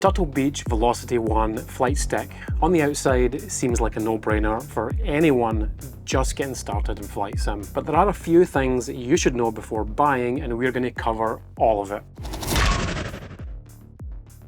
Turtle Beach VelocityOne Flight Stick. On the outside, it seems like a no-brainer for anyone just getting started in flight sim. But there are a few things that you should know before buying, and we're going to cover all of it.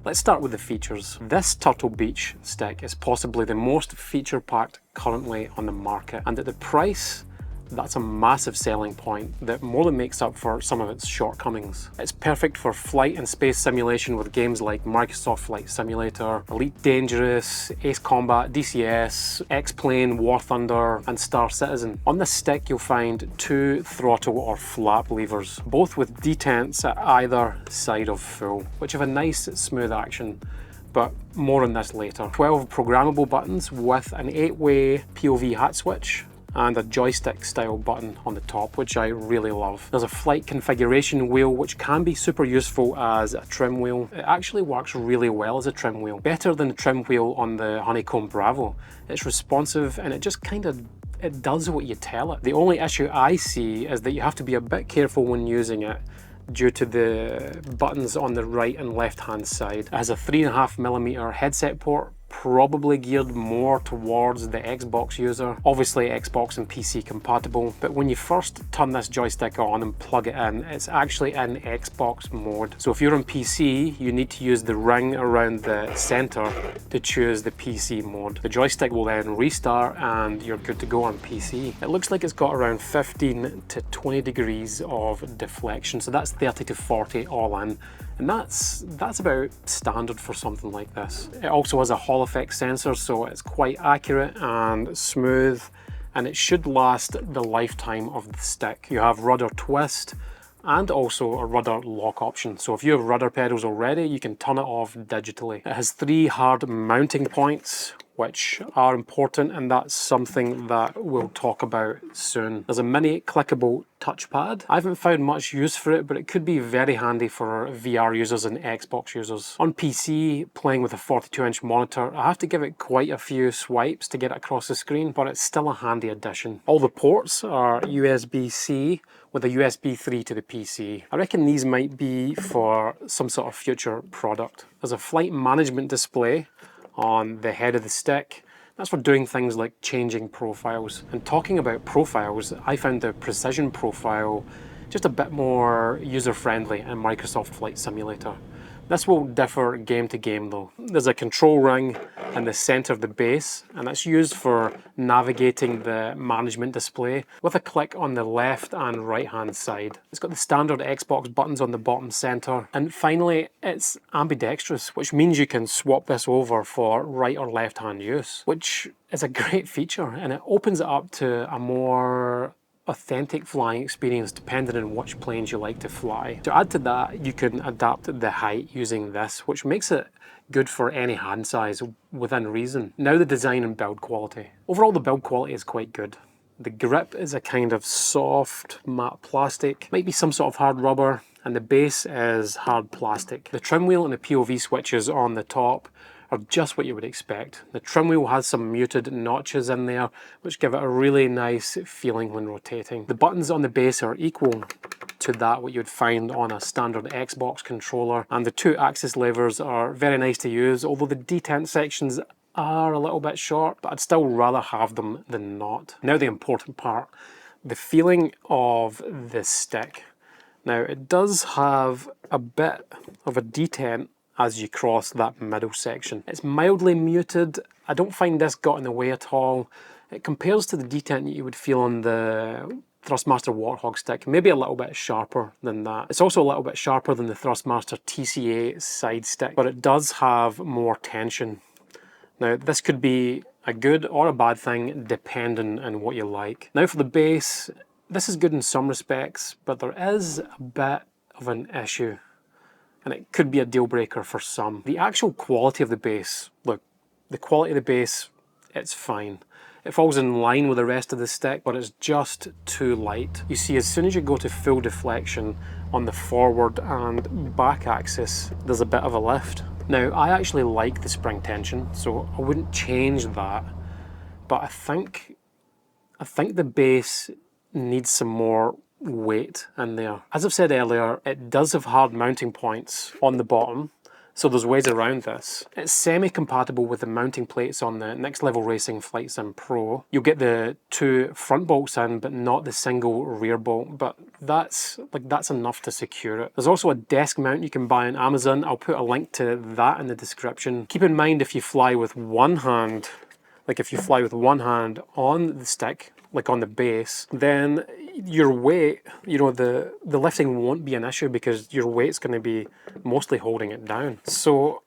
Let's start with the features. This Turtle Beach stick is possibly the most feature-packed currently on the market, and at the price, that's a massive selling point that more than makes up for some of its shortcomings. It's perfect for flight and space simulation with games like Microsoft Flight Simulator, Elite Dangerous, Ace Combat, DCS, X-Plane, Warthunder and Star Citizen. On this stick you'll find two throttle or flap levers, both with detents at either side of full, which have a nice smooth action. But more on this later. 12 programmable buttons with an 8-way POV hat switch and a joystick style button on the top, which I really love. There's a flight configuration wheel which can be super useful as a trim wheel. It actually works really well as a trim wheel, better than the trim wheel on the Honeycomb Bravo. It's responsive and it just it does what you tell it. The only issue I see is that you have to be a bit careful when using it due to the buttons on the right and left hand side. It has a 3.5mm headset port, probably geared more towards the Xbox user. Obviously Xbox and PC compatible, but when you first turn this joystick on and plug it in, it's actually in Xbox mode. So if you're on PC, you need to use the ring around the center to choose the PC mode. The joystick will then restart and you're good to go on PC. It looks like it's got around 15 to 20 degrees of deflection, so that's 30 to 40 all in. And that's about standard for something like this. It also has a Hall effect sensor, so it's quite accurate and smooth, and it should last the lifetime of the stick. You have rudder twist and also a rudder lock option. So if you have rudder pedals already, you can turn it off digitally. It has 3 hard mounting points, which are important, and that's something that we'll talk about soon. There's a mini clickable touchpad. I haven't found much use for it, but it could be very handy for VR users and Xbox users. On PC, playing with a 42-inch monitor, I have to give it quite a few swipes to get it across the screen, but it's still a handy addition. All the ports are USB-C with a USB 3 to the PC. I reckon these might be for some sort of future product. There's a flight management display on the head of the stick. That's for doing things like changing profiles. And talking about profiles, I found the precision profile just a bit more user-friendly in Microsoft Flight Simulator. This will differ game to game though. There's a control ring in the center of the base, and that's used for navigating the management display with a click on the left and right hand side. It's got the standard Xbox buttons on the bottom center. And finally, it's ambidextrous, which means you can swap this over for right or left hand use, which is a great feature, and it opens it up to a more authentic flying experience depending on which planes you like to fly. To add to that, you can adapt the height using this, which makes it good for any hand size within reason. Now the design and build quality. Overall the build quality is quite good. The grip is a kind of soft matte plastic, might be some sort of hard rubber, and the base is hard plastic. The trim wheel and the POV switches on the top are just what you would expect. The trim wheel has some muted notches in there, which give it a really nice feeling when rotating. The buttons on the base are equal to that what you'd find on a standard Xbox controller, and the 2 axis levers are very nice to use, although the detent sections are a little bit short, but I'd still rather have them than not. Now the important part, the feeling of the stick. Now it does have a bit of a detent as you cross that middle section. It's mildly muted. I don't find this got in the way at all. It compares to the detent that you would feel on the Thrustmaster Warthog stick, maybe a little bit sharper than that. It's also a little bit sharper than the Thrustmaster TCA side stick, but it does have more tension. Now this could be a good or a bad thing depending on what you like. Now for the base, this is good in some respects, but there is a bit of an issue, and it could be a deal breaker for some. The actual quality of the base, look, the quality of the base, it's fine. It falls in line with the rest of the stick, but it's just too light. You see, as soon as you go to full deflection on the forward and back axis, there's a bit of a lift. Now, I actually like the spring tension, so I wouldn't change that, but I think the base needs some more weight in there. As I've said earlier, it does have hard mounting points on the bottom. So there's ways around this. It's semi-compatible with the mounting plates on the Next Level Racing Flight Sim Pro. You'll get the 2 front bolts in, but not the single rear bolt, but that's enough to secure it. There's also a desk mount you can buy on Amazon. I'll put a link to that in the description. Keep in mind, if you fly with one hand, on the stick, like on the base, then your weight, the lifting won't be an issue because your weight's going to be mostly holding it down. So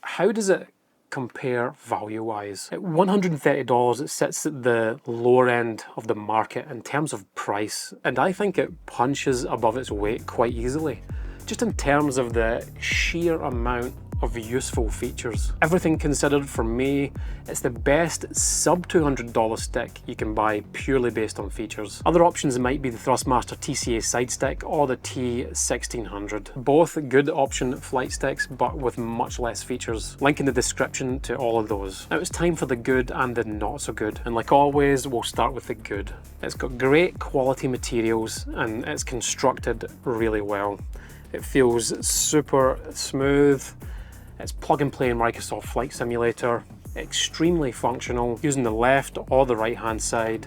how does it compare value-wise? At $130, it sits at the lower end of the market in terms of price, and I think it punches above its weight quite easily, just in terms of the sheer amount of useful features. Everything considered, for me, it's the best sub $200 stick you can buy purely based on features. Other options might be the Thrustmaster TCA side stick or the T1600. Both good option flight sticks, but with much less features. Link in the description to all of those. Now it's time for the good and the not so good. And like always, we'll start with the good. It's got great quality materials and it's constructed really well. It feels super smooth. It's plug and play in Microsoft Flight Simulator, extremely functional, using the left or the right hand side.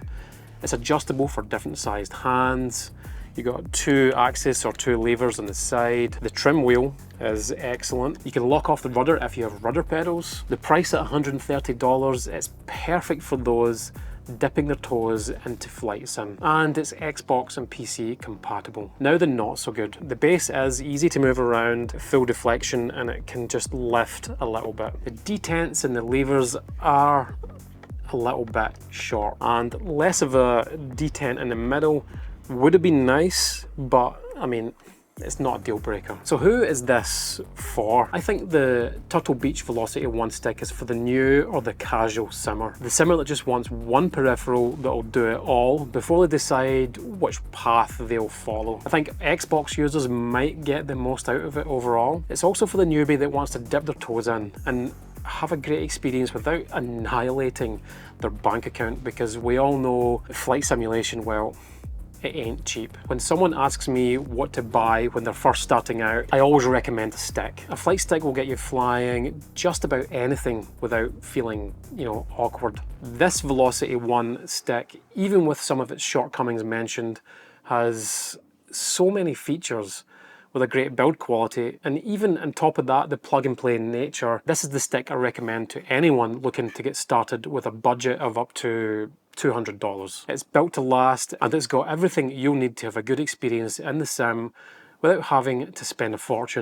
It's adjustable for different sized hands. You got 2 axis or 2 levers on the side. The trim wheel is excellent. You can lock off the rudder if you have rudder pedals. The price at $130, it's perfect for those dipping their toes into flight sim, and it's Xbox and PC compatible. Now the not so good. The base is easy to move around, full deflection, and it can just lift a little bit. The detents and the levers are a little bit short, and less of a detent in the middle would have been nice, but I mean, it's not a deal breaker. So who is this for? I think the Turtle Beach VelocityOne Stick is for the new or the casual simmer. The simmer that just wants one peripheral that'll do it all before they decide which path they'll follow. I think Xbox users might get the most out of it overall. It's also for the newbie that wants to dip their toes in and have a great experience without annihilating their bank account, because we all know flight simulation, well, it ain't cheap. When someone asks me what to buy when they're first starting out, I always recommend a stick. A flight stick will get you flying just about anything without feeling, awkward. This VelocityOne stick, even with some of its shortcomings mentioned, has so many features with a great build quality, and even on top of that, the plug and play nature. This is the stick I recommend to anyone looking to get started with a budget of up to $200. It's built to last, and it's got everything you'll need to have a good experience in the sim without having to spend a fortune.